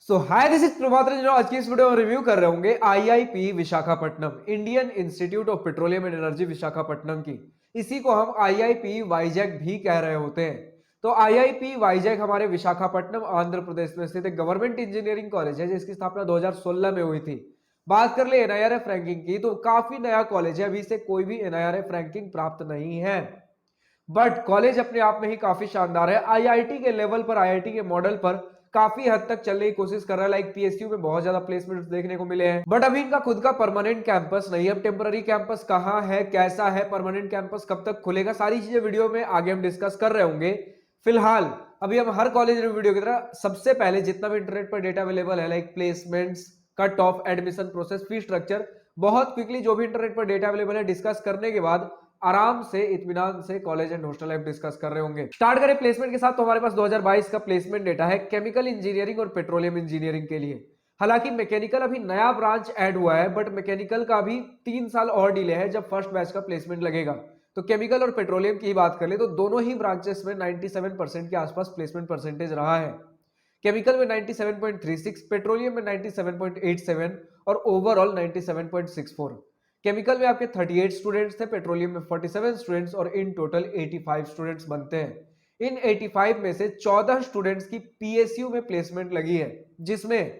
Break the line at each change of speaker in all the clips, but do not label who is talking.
Hi this is Prabhat Ranjan. आज की इस वीडियो में रिव्यू कर रहे होंगे IIP Visakhapatnam, Indian institute of petroleum and energy Visakhapatnam की। इसी को हम आईआईपी वाईजैक भी कह रहे होते हैं। तो आईआईपी वाईजैक हमारे विशाखापट्टनम आंध्र प्रदेश में स्थित एक गवर्नमेंट इंजीनियरिंग कॉलेज है जिसकी स्थापना 2016 में हुई थी। बात कर ले एनआईआरएफ रैंकिंग की तो काफी नया कॉलेज है, अभी से कोई भी एनआईआरएफ रैंकिंग प्राप्त नहीं है, बट कॉलेज अपने आप में ही काफी शानदार है। आईआईटी के लेवल पर, आईआईटी के मॉडल पर काफी हद तक चलने की कोशिश कर रहा है। लाइक पीएसयू में बहुत ज्यादा प्लेसमेंट्स देखने को मिले हैं, बट अभी इनका खुद का परमानेंट कैंपस नहीं है। अब टेम्पररी कैंपस कहाँ है, कैसा है, परमानेंट कैंपस कब तक खुलेगा, सारी चीजें वीडियो में आगे हम डिस्कस कर रहे होंगे। फिलहाल अभी हम हर कॉलेज वीडियो की तरह सबसे पहले जितना भी इंटरनेट पर डेटा अवेलेबल है, like placements, cut off, admission process, fee structure, बहुत क्विकली जो भी इंटरनेट पर डेटा अवेलेबल है डिस्कस करने के बाद आराम से इत्मीनान से college and hostel life discuss कर रहे होंगे। स्टार्ट करें प्लेसमेंट के साथ। तो हमारे पास 2022 का प्लेसमेंट डेटा है केमिकल इंजीनियरिंग और पेट्रोलियम इंजीनियरिंग के लिए। हालांकि मैकेनिकल अभी नया ब्रांच ऐड हुआ है, बट मैकेनिकल का भी 3 साल और डिले है जब फर्स्ट बैच का प्लेसमेंट लगेगा। तो केमिकल और पेट्रोलियम की बात कर ले तो दोनों ही ब्रांचेस में 97% के आसपास प्लेसमेंट परसेंटेज रहा है। केमिकल में 97.36, पेट्रोलियम में 97.87 और ओवरऑल 97.64। केमिकल में आपके 38 स्टूडेंट्स थे, पेट्रोलियम में 47 स्टूडेंट्स और इन टोटल 85 स्टूडेंट्स बनते हैं। इन 85 में से 14 स्टूडेंट्स की पीएसयू में प्लेसमेंट लगी है, जिसमें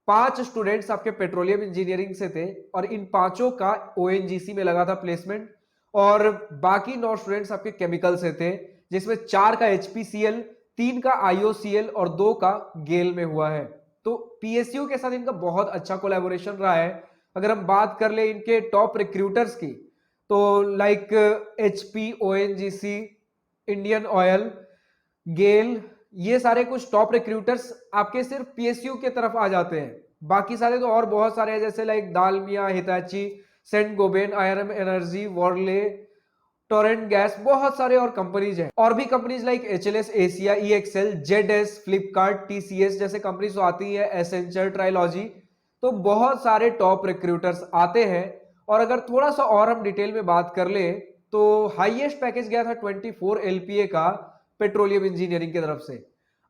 5 स्टूडेंट्स आपके पेट्रोलियम इंजीनियरिंग से थे और इन पांचों का ओएनजीसी में लगा था प्लेसमेंट, और बाकी 9 स्टूडेंट्स आपके केमिकल से थे, जिसमें 4 का एचपीसीएल, 3 का आईओसीएल और 2 का गेल में हुआ है। तो पीएसयू के साथ इनका बहुत अच्छा कोलैबोरेशन रहा है। अगर हम बात कर ले इनके टॉप रिक्रूटर्स की तो like HP, ONGC, Indian Oil, GAIL, ये सारे कुछ टॉप रिक्रूटर्स आपके सिर्फ पीएसयू के तरफ आ जाते हैं। बाकी सारे तो और बहुत सारे हैं, जैसे like Dalmia, Hitachi, Saint Gobain, IRM energy, Worley, Torrent gas, बहुत सारे और कंपनीज हैं। और भी companies like HLS, Asia, EXL, ZS, Flipkart, TCS जैसे कंपनीज तो आती है, एसेंचर, ट्राइलॉजी। तो बहुत सारे टॉप रिक्रूटर्स आते हैं। और अगर थोड़ा सा और हम डिटेल में बात कर ले तो हाईएस्ट पैकेज गया था 24 एलपीए का पेट्रोलियम इंजीनियरिंग की तरफ से।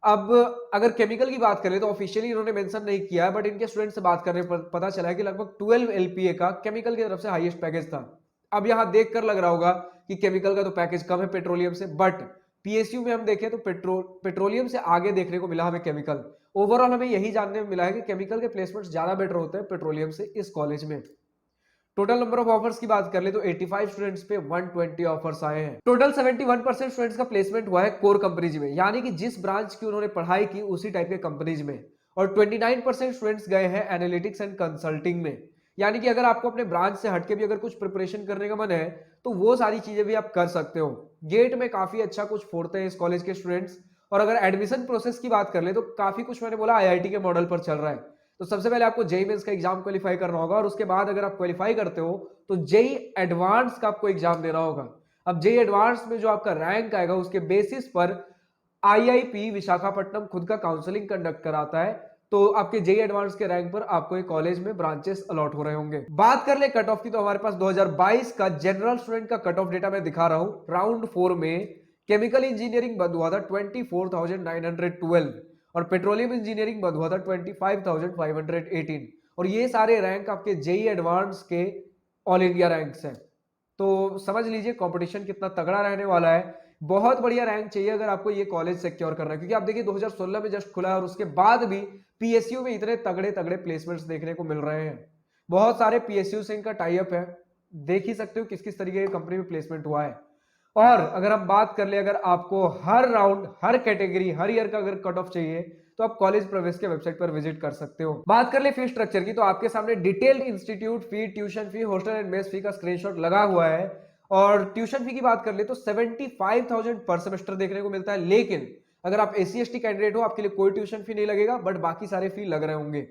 अब अगर केमिकल की बात करें तो ऑफिशियली इन्होंने मेंशन नहीं किया, बट इनके स्टूडेंट से बात करने पर पता चला है कि लगभग 12 एलपीए का केमिकल की तरफ से हाईएस्ट पैकेज था। अब यहां देखकर लग रहा होगा कि केमिकल का तो पैकेज कम है पेट्रोलियम से, बट पीएसयू में हम देखें तो पेट्रोलियम से आगे देखने को मिला हमें केमिकल। ओवरऑल हमें यही जानने में मिला है कि केमिकल के प्लेसमेंट्स ज्यादा बेटर होते हैं पेट्रोलियम से इस कॉलेज में। टोटल नंबर ऑफ ऑफर्स की बात कर ले तो 85 स्टूडेंट्स पे 120 ऑफर्स आए हैं। टोटल 71% स्टूडेंट्स का प्लेसमेंट हुआ है कोर कंपनीज में, यानी कि जिस ब्रांच की उन्होंने पढ़ाई की उसी टाइप के कंपनीज में। और 29% स्टूडेंट्स गए हैं एनालिटिक्स एंड कंसल्टिंग में, यानी कि अगर आपको अपने ब्रांच से हटके भी अगर कुछ प्रिपरेशन करने का मन है तो वो सारी चीजें भी आप कर सकते हो। गेट में काफी अच्छा कुछ फोड़ते हैं इस कॉलेज के स्टूडेंट्स। और अगर एडमिशन प्रोसेस की बात कर ले तो काफी कुछ मैंने बोला आईआईटी के मॉडल पर चल रहा है। तो सबसे पहले आपको जेई मेंस का एग्जाम क्वालिफाई करना होगा, और उसके बाद अगर आप क्वालिफाई करते हो तो जेई एडवांस का आपको एग्जाम देना होगा। अब जेई एडवांस में जो आपका रैंक आएगा उसके बेसिस पर आईआईपी विशाखापट्टनम खुद का काउंसलिंग कंडक्ट कराता है। तो आपके जेई एडवांस के रैंक पर आपको एक कॉलेज में ब्रांचेस अलॉट हो रहे होंगे। बात कर ले कट ऑफ की तो हमारे पास 2022 का जनरल स्टूडेंट का कट ऑफ डेटा मैं दिखा रहा हूं। राउंड 4 में केमिकल इंजीनियरिंग बंद हुआ था 24,912 और पेट्रोलियम इंजीनियरिंग बंद हुआ था 25,518। और ये सारे रैंक आपके जेई एडवांस के ऑल इंडिया रैंक्स हैं। तो समझ लीजिए कंपटीशन कितना तगड़ा रहने वाला है। बहुत बढ़िया रैंक चाहिए अगर आपको ये कॉलेज सिक्योर करना है, क्योंकि आप देखिए 2016 में जस्ट खुला है और उसके बाद भी पीएसयू में इतने तगड़े तगड़े प्लेसमेंट्स देखने को मिल रहे हैं। बहुत सारे पीएसयू से इनका टाई अप है, देख ही सकते हो किस किस तरीके की कंपनी में प्लेसमेंट हुआ है। और अगर हम बात कर ले, अगर आपको हर राउंड, हर कैटेगरी, हर ईयर का अगर कट ऑफ चाहिए तो आप कॉलेज प्रवेश के वेबसाइट पर विजिट कर सकते हो। बात कर ले फी स्ट्रक्चर की तो आपके सामने detailed institute fee, tuition fee, hostel and mess fee का स्क्रीनशॉट लगा हुआ है। और ट्यूशन फी की बात कर ले तो 75,000 पर सेमेस्टर देखने को मिलता है, लेकिन अगर आप एससी एसटी कैंडिडेट हो आपके लिए कोई ट्यूशन फी नहीं लगेगा, बट बाकी सारे फी लग रहे होंगे।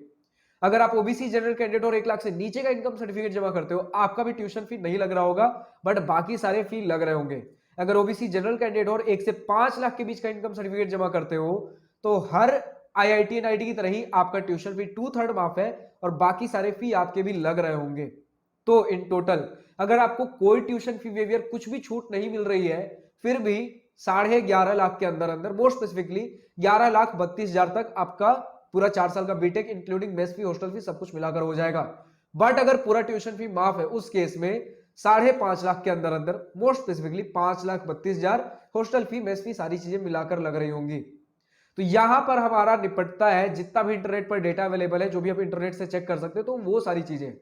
अगर आप ओबीसी जनरल कैंडिडेट और 1 लाख से नीचे का इनकम सर्टिफिकेट जमा करते हो आपका भी ट्यूशन फी नहीं लग रहा होगा, बट बाकी सारे फी लग रहे होंगे। अगर ओबीसी जनरल कैंडिडेट और 1 से 5 लाख के बीच का इनकम सर्टिफिकेट जमा करते हो तो हर आईआईटी एनआईटी की तरह ही आपका ट्यूशन फी 2/3 माफ है और बाकी सारे फी आपके भी लग रहे होंगे। तो इन टोटल अगर आपको कोई ट्यूशन फी वेवियर कुछ भी छूट नहीं मिल रही है, फिर भी 11.5 लाख के अंदर अंदर, मोर स्पेसिफिकली 11,32,000 तक आपका पूरा 4 साल का बीटेक इंक्लूडिंग मेस फी, हॉस्टल फी सब कुछ मिलाकर हो जाएगा। बट अगर पूरा ट्यूशन फी माफ है उस केस में 5.5 लाख के अंदर अंदर, most specifically 5,32,000 hostel fee, mess fee, सारी चीजें मिलाकर लग रही होंगी। तो यहां पर हमारा निपटता है जितना भी इंटरनेट पर डेटा अवेलेबल है, जो भी आप इंटरनेट से चेक कर सकते हो, तो वो सारी चीजें।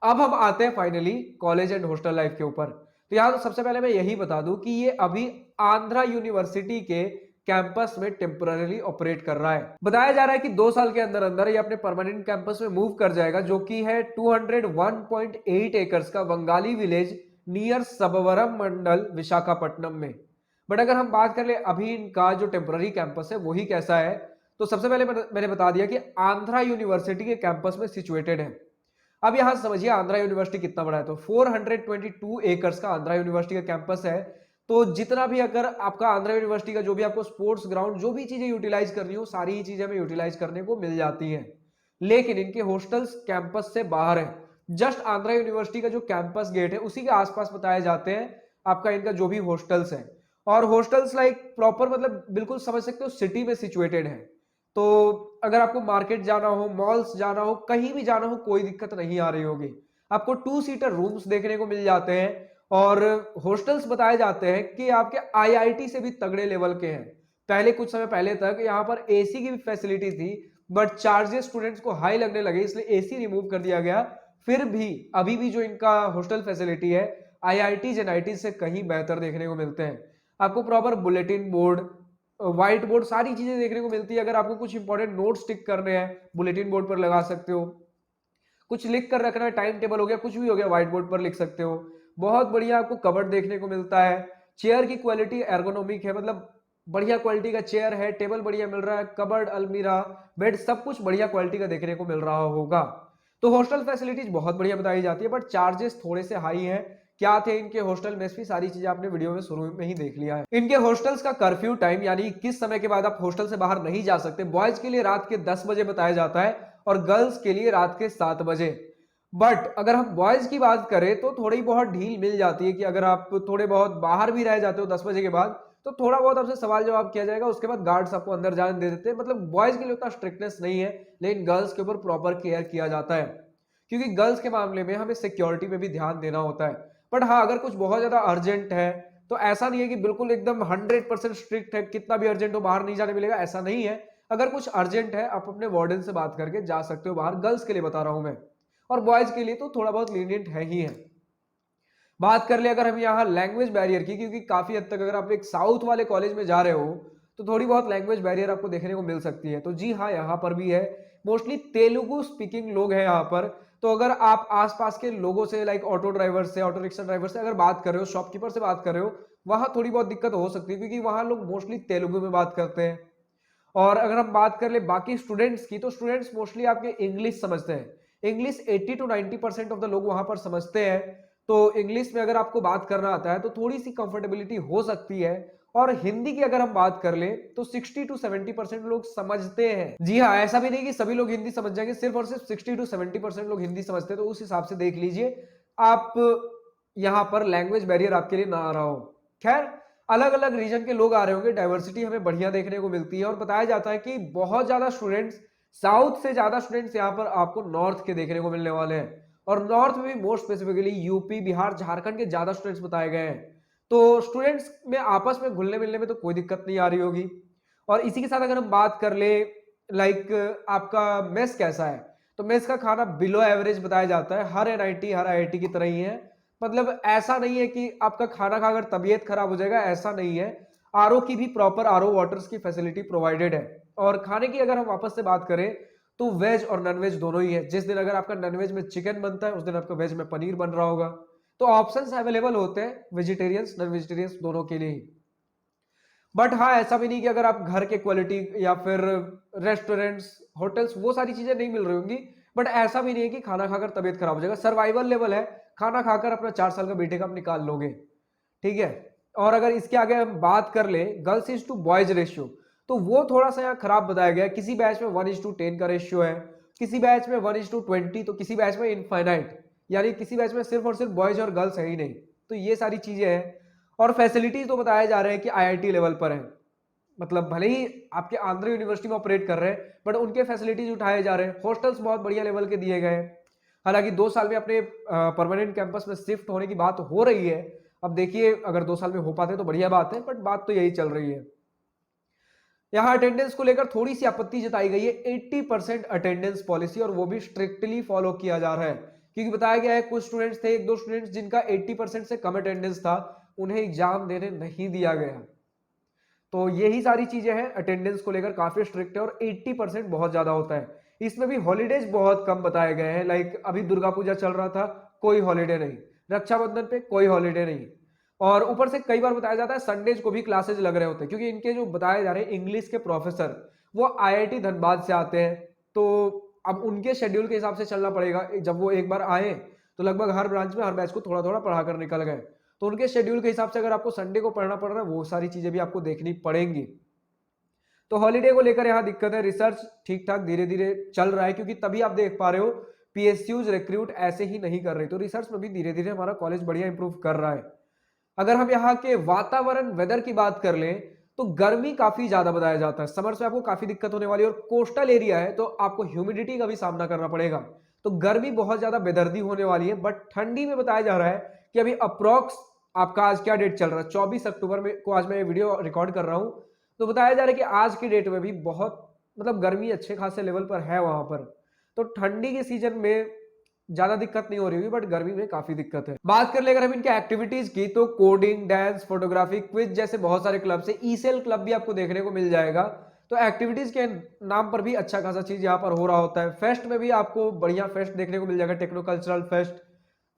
अब हम आते हैं finally college and hostel life के ऊपर। तो यहां तो सबसे पहले मैं यही बता दूं कि ये अभी आंध्रा यूनिवर्सिटी के कैंपस में टेम्पररी ऑपरेट कर रहा है। बताया जा रहा है कि 2 साल के अंदर अंदर ये अपने परमानेंट कैंपस में मूव कर जाएगा, जो कि है 201.8 एकर्स का बंगाली विलेज नियर सबवरम मंडल, विशाखापट्टनम में। बट अगर हम बात कर ले अभी इनका जो टेम्पररी कैंपस है वही कैसा है, तो सबसे पहले मैंने बता दिया कि आंध्रा यूनिवर्सिटी के कैंपस में सिचुएटेड है। अब यहां समझिए आंध्रा यूनिवर्सिटी कितना बड़ा है, तो 422 एकर्स का आंध्रा यूनिवर्सिटी का कैंपस है। तो जितना भी अगर आपका आंध्रा यूनिवर्सिटी का जो भी आपको स्पोर्ट्स ग्राउंड, जो भी चीजें यूटिलाइज करनी हो, सारी ही चीजें हमें यूटिलाइज करने को मिल जाती हैं। लेकिन इनके हॉस्टल्स कैंपस से बाहर है। जस्ट आंध्रा यूनिवर्सिटी का जो कैंपस गेट है उसी के आसपास बताए जाते हैं आपका इनका जो भी हॉस्टल्स है। और हॉस्टल्स लाइक प्रॉपर मतलब बिल्कुल समझ सकते हो सिटी में सिचुएटेड है। तो अगर आपको मार्केट जाना हो, मॉल्स जाना हो, कहीं भी जाना हो, कोई दिक्कत नहीं आ रही होगी। आपको 2 सीटर रूम्स देखने को मिल जाते हैं। और हॉस्टल्स बताए जाते हैं कि आपके आईआईटी से भी तगड़े लेवल के हैं। पहले कुछ समय पहले तक यहाँ पर एसी की भी फैसिलिटी थी, बट चार्जेस स्टूडेंट्स को हाई लगने लगे, इसलिए एसी रिमूव कर दिया गया। फिर भी अभी भी जो इनका हॉस्टल फैसिलिटी है आईआईटी एनआईटी से कहीं बेहतर देखने को मिलते हैं। आपको proper bulletin board, white board, सारी चीजें देखने को मिलती है। अगर आपको कुछ इंपॉर्टेंट नोट्स टिक करने हैं बुलेटिन बोर्ड पर लगा सकते हो, कुछ लिख कर रखना है, टाइम टेबल हो गया, कुछ भी हो गया, व्हाइट बोर्ड पर लिख सकते हो। बहुत बढ़िया आपको कबर्ड देखने को मिलता है। चेयर की क्वालिटी एर्गोनॉमिक है, मतलब बढ़िया क्वालिटी का चेयर है, टेबल बढ़िया मिल रहा है, कबर्ड, अलमीरा, बेड सब कुछ बढ़िया क्वालिटी का देखने को मिल रहा होगा। तो हॉस्टल फैसिलिटीज बहुत बढ़िया बताई जाती है, बट चार्जेस थोड़े से हाई हैं। क्या थे इनके हॉस्टल में, भी सारी चीजें आपने वीडियो में शुरू में ही देख लिया है। इनके हॉस्टल्स का कर्फ्यू टाइम यानी किस समय के बाद आप हॉस्टल से बाहर नहीं जा सकते, बॉयज के लिए रात के 10 बजे बताया जाता है और गर्ल्स के लिए रात के 7 बजे। बट अगर हम बॉयज की बात करें तो थोड़ी बहुत ढील मिल जाती है कि अगर आप थोड़े बहुत बाहर भी रह जाते हो 10 बजे के बाद, तो थोड़ा बहुत आपसे सवाल जवाब किया जाएगा, उसके बाद गार्ड्स आपको अंदर जाने दे देते हैं। मतलब बॉयज के लिए उतना स्ट्रिक्टनेस नहीं है, लेकिन गर्ल्स के ऊपर प्रॉपर केयर किया जाता है, क्योंकि गर्ल्स के मामले में हमें सिक्योरिटी पे भी ध्यान देना होता है। बट हाँ, अगर कुछ बहुत ज्यादा अर्जेंट है तो ऐसा नहीं है कि बिल्कुल एकदम 100% स्ट्रिक्ट है, कितना भी अर्जेंट हो बाहर नहीं जाने मिलेगा, ऐसा नहीं है। अगर कुछ अर्जेंट है आप अपने वार्डन से बात करके जा सकते हो बाहर, गर्ल्स के लिए बता रहा हूं मैं। और बॉयज के लिए तो थोड़ा बहुत लीनियंट है ही है। बात कर ले अगर हम यहाँ लैंग्वेज बैरियर की, क्योंकि काफी हद तक अगर आप एक साउथ वाले कॉलेज में जा रहे हो तो थोड़ी बहुत लैंग्वेज बैरियर आपको देखने को मिल सकती है। तो जी हाँ, यहाँ पर भी है, मोस्टली तेलुगु स्पीकिंग लोग हैं यहाँ पर। तो अगर आप आसपास के लोगों से लाइक ऑटो ड्राइवर से, ऑटो रिक्शा ड्राइवर से अगर बात कर रहे हो, शॉपकीपर से बात कर रहे हो, वहां थोड़ी बहुत दिक्कत हो सकती है, क्योंकि वहां लोग मोस्टली तेलुगु में बात करते हैं। और अगर हम बात कर ले बाकी स्टूडेंट्स की, तो स्टूडेंट्स मोस्टली आपके इंग्लिश समझते हैं। इंग्लिश 80 to 90% ऑफ द लोग वहां पर समझते हैं। तो इंग्लिश में अगर आपको बात करना आता है तो थोड़ी सी कंफर्टेबिलिटी हो सकती है। और हिंदी की अगर हम बात कर ले तो 60 to 70% लोग समझते हैं। जी हाँ, ऐसा भी नहीं कि सभी लोग हिंदी समझ जाएंगे, सिर्फ और सिर्फ 60 to 70% लोग हिंदी समझते हैं। तो उस हिसाब से देख लीजिए आप, यहाँ पर लैंग्वेज बैरियर आपके लिए ना आ रहा हो। खैर, अलग अलग रीजन के लोग आ रहे होंगे, डाइवर्सिटी हमें बढ़िया देखने को मिलती है। और बताया जाता है कि बहुत ज्यादा स्टूडेंट्स, साउथ से ज्यादा स्टूडेंट्स यहाँ पर आपको नॉर्थ के देखने को मिलने वाले हैं। और नॉर्थ में भी most specifically UP, Bihar, Jharkhand के ज्यादा स्टूडेंट्स बताए गए हैं। तो स्टूडेंट्स में आपस में घुलने मिलने में तो कोई दिक्कत नहीं आ रही होगी। और इसी के साथ अगर हम बात कर ले लाइक आपका मेस कैसा है, तो मेस का खाना बिलो एवरेज बताया जाता है। हर एनआईटी, हर आईआईटी की तरह ही है। मतलब ऐसा नहीं है कि आपका खाना खाकर तबीयत खराब हो जाएगा, ऐसा नहीं है। आरओ की भी प्रॉपर आरओ वाटर्स की फैसिलिटी प्रोवाइडेड है। और खाने की अगर हम वापस से बात करें तो वेज और नॉन वेज दोनों ही है। जिस दिन अगर आपका नॉन वेज में चिकन बनता है, उस दिन आपका वेज में पनीर बन रहा होगा। तो ऑप्शंस अवेलेबल होते हैं वेजिटेरियंस नॉन वेजिटेरियंस दोनों के लिए ही। बट हाँ, ऐसा भी नहीं कि अगर आप घर के क्वालिटी या फिर रेस्टोरेंट्स, होटल्स, वो सारी चीजें नहीं मिल रही होंगी। बट ऐसा भी नहीं है कि खाना खाकर तबीयत खराब हो जाएगा, सर्वाइवल लेवल है। खाना खाकर अपना 4 साल का बीटेक आप निकाल लोगे, ठीक है। और अगर इसके आगे हम बात कर ले girls is to boys ratio, तो वो थोड़ा सा यहाँ खराब बताया गया है। किसी बैच में 1:10 का रेशियो है, किसी बैच में 1:20, तो किसी बैच में इनफाइनाइट, यानी किसी बैच में सिर्फ और सिर्फ बॉयज और गर्ल्स है ही नहीं। तो ये सारी चीजें हैं। और फैसिलिटीज तो बताया जा रहा है कि आईआईटी लेवल पर है। मतलब भले ही आपके आंध्र यूनिवर्सिटी में ऑपरेट कर रहे हैं, बट उनके फैसिलिटीज उठाए जा रहे हैं, हॉस्टल्स बहुत बढ़िया लेवल के दिए गए हैं। हालांकि 2 साल में अपने परमानेंट कैंपस में शिफ्ट होने की बात हो रही है। अब देखिए अगर 2 साल में हो पाते तो बढ़िया बात है, बट बात तो यही चल रही है। यहाँ अटेंडेंस को लेकर थोड़ी सी आपत्ति जताई गई है। 80% अटेंडेंस पॉलिसी, और वो भी स्ट्रिक्टली फॉलो किया जा रहा है, क्योंकि बताया गया है कुछ स्टूडेंट्स थे, एक दो स्टूडेंट्स जिनका 80% से कम अटेंडेंस था, उन्हें एग्जाम देने नहीं दिया गया। तो यही सारी चीजें हैं, अटेंडेंस को लेकर काफी स्ट्रिक्ट है, और 80% बहुत ज्यादा होता है। इसमें भी हॉलीडेज बहुत कम बताए गए हैं। लाइक अभी दुर्गा पूजा चल रहा था, कोई हॉलीडे नहीं, रक्षाबंधन पे कोई हॉलीडे नहीं, और ऊपर से कई बार बताया जाता है संडेज को भी क्लासेज लग रहे होते हैं, क्योंकि इनके जो बताए जा रहे हैं इंग्लिश के प्रोफेसर वो आईआईटी धनबाद से आते हैं। तो अब उनके शेड्यूल के हिसाब से चलना पड़ेगा। जब वो एक बार आए तो लगभग हर ब्रांच में हर बैच को थोड़ा थोड़ा पढ़ा कर निकल गए, तो उनके शेड्यूल के हिसाब से अगर आपको संडे को पढ़ना पड़ रहा है, वो सारी चीजें भी आपको देखनी पड़ेंगी। तो हॉलीडे को लेकर यहाँ दिक्कत है। रिसर्च ठीक ठाक धीरे धीरे चल रहा है, क्योंकि तभी आप देख पा रहे हो पीएसयूज रिक्रूट ऐसे ही नहीं कर रही, तो रिसर्च में भी धीरे धीरे हमारा कॉलेज बढ़िया इंप्रूव कर रहा है। अगर हम यहाँ के वातावरण वेदर की बात कर लें तो गर्मी काफी ज्यादा बताया जाता है, समर्स में आपको काफी दिक्कत होने वाली है, और कोस्टल एरिया है तो आपको ह्यूमिडिटी का भी सामना करना पड़ेगा। तो गर्मी बहुत ज्यादा बेदर्दी होने वाली है। बट ठंडी में बताया जा रहा है कि अभी अप्रोक्स आपका आज क्या डेट चल रहा है, 24 अक्टूबर में को आज मैं ये वीडियो रिकॉर्ड कर रहा हूं, तो बताया जा रहा है कि आज की डेट में भी बहुत मतलब गर्मी अच्छे खासे लेवल पर है वहां पर। तो ठंडी के सीजन में ज्यादा दिक्कत नहीं हो रही होगी, बट गर्मी में काफी दिक्कत है। बात कर ले अगर हम इनके एक्टिविटीज की, तो कोडिंग, डांस, फोटोग्राफी, क्विज जैसे बहुत सारे क्लब से ईसेल क्लब भी आपको देखने को मिल जाएगा। तो एक्टिविटीज के नाम पर भी अच्छा खासा चीज यहाँ पर हो रहा होता है। फेस्ट में भी आपको बढ़िया फेस्ट देखने को मिल जाएगा, टेक्नो कल्चरल फेस्ट।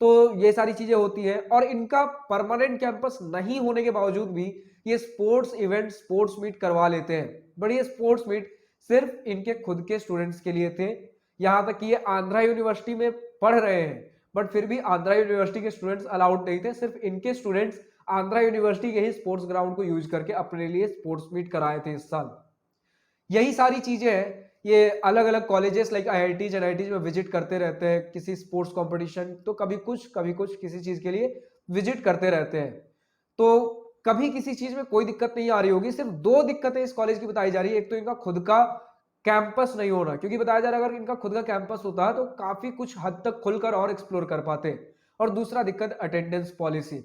तो ये सारी चीजें होती हैं, और इनका परमानेंट कैंपस नहीं होने के बावजूद भी ये स्पोर्ट्स इवेंट, स्पोर्ट्स मीट करवा लेते हैं। बट ये स्पोर्ट्स मीट सिर्फ इनके खुद के स्टूडेंट्स के लिए थे। यहां तक कि ये आंध्रा यूनिवर्सिटी में पढ़ रहे हैं, बट फिर भी आंध्रा यूनिवर्सिटी के स्टूडेंट्स अलाउड नहीं थे। सिर्फ इनके स्टूडेंट्स आंध्रा यूनिवर्सिटी के ही स्पोर्ट्स ग्राउंड को यूज करके अपने लिए स्पोर्ट्स मीट कराए थे इस साल। यही सारी चीजें हैं। ये अलग अलग कॉलेजेस लाइक आईआईटीज एनआईटीज में विजिट करते रहते हैं, किसी स्पोर्ट्स कंपटीशन, तो कभी कुछ किसी चीज के लिए विजिट करते रहते हैं। तो कभी किसी चीज में कोई दिक्कत नहीं आ रही होगी। सिर्फ दो दिक्कतें इस कॉलेज की बताई जा रही है। एक तो इनका खुद का कैंपस नहीं होना, क्योंकि बताया जा रहा है अगर इनका खुद का कैंपस होता है तो काफी कुछ हद तक खुलकर और एक्सप्लोर कर पाते। और दूसरा दिक्कत अटेंडेंस पॉलिसी।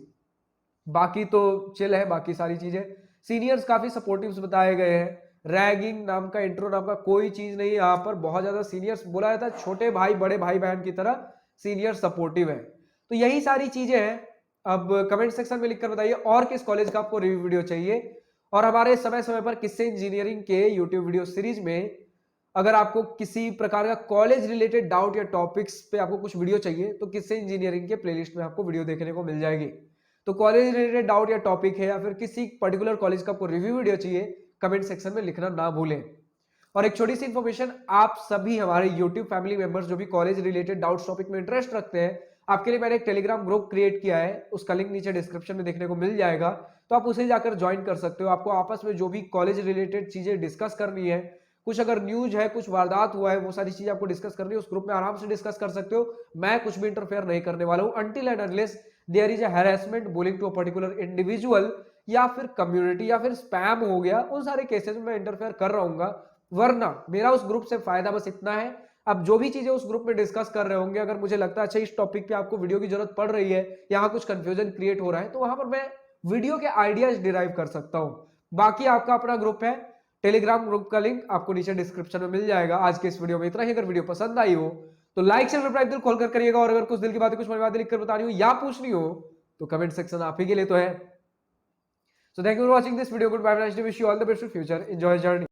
बाकी तो चिल है, बाकी सारी चीजें। सीनियर्स काफी सपोर्टिव बताए गए हैं। रैगिंग नाम का, इंट्रो नाम का कोई चीज नहीं। यहाँ पर बहुत ज्यादा सीनियर्स बोला जाता है, छोटे भाई बड़े भाई बहन की तरह सीनियर सपोर्टिव है। तो यही सारी चीजें हैं। अब कमेंट सेक्शन में लिखकर बताइए और किस कॉलेज का आपको रिव्यू वीडियो चाहिए। और हमारे समय समय पर किससे इंजीनियरिंग के यूट्यूब वीडियो सीरीज में अगर आपको किसी प्रकार का कॉलेज रिलेटेड डाउट या टॉपिक्स पे आपको कुछ वीडियो चाहिए, तो किससे इंजीनियरिंग के प्लेलिस्ट में आपको वीडियो देखने को मिल जाएगी। तो कॉलेज रिलेटेड डाउट या टॉपिक है, या फिर किसी पर्टिकुलर कॉलेज का आपको रिव्यू वीडियो चाहिए, कमेंट सेक्शन में लिखना ना भूलें। और एक छोटी सी इंफॉर्मेशन, आप सभी हमारे यूट्यूब फैमिली मेंबर्स जो भी कॉलेज रिलेटेड डाउट्स टॉपिक में इंटरेस्ट रखते हैं, आपके लिए मैंने एक टेलीग्राम ग्रुप क्रिएट किया है, उसका लिंक नीचे डिस्क्रिप्शन में देखने को मिल जाएगा। तो आप उसे जाकर ज्वाइन कर सकते हो। आपको आपस में जो भी कॉलेज रिलेटेड चीजें डिस्कस करनी है, कुछ अगर न्यूज है, कुछ वारदात हुआ है, वो सारी चीजें आपको डिस्कस करनी है, उस ग्रुप में आराम से डिस्कस कर सकते हो। मैं कुछ भी इंटरफेयर नहीं करने वाला हूं until and unless there is a harassment, bullying to a particular individual, या फिर कम्युनिटी, या फिर स्पैम हो गया, उन सारे केसेस में मैं इंटरफेयर कर रहूंगा। वरना मेरा उस ग्रुप से फायदा बस इतना है, अब जो भी चीजें उस ग्रुप में डिस्कस कर रहे होंगे, अगर मुझे लगता है अच्छा इस टॉपिक पे आपको वीडियो की जरूरत पड़ रही है, यहाँ कुछ कंफ्यूजन क्रिएट हो रहा है, तो वहां पर मैं वीडियो के आइडियाज डिराइव कर सकता हूं। बाकी आपका अपना ग्रुप है, टेलीग्राम ग्रुप का लिंक आपको नीचे डिस्क्रिप्शन में मिल जाएगा। आज के इस वीडियो में इतना ही। अगर वीडियो पसंद आई हो तो लाइक शेयर सब्सक्राइब दिल खोलकर करिएगा, और अगर कुछ दिल की बातें, कुछ मन की बातें लिखकर बतानी हो या पूछनी हो, तो कमेंट सेक्शन आप ही के लिए तो है। So thank you for watching this video. Goodbye. Nice to wish you all the best for future. Enjoy your journey.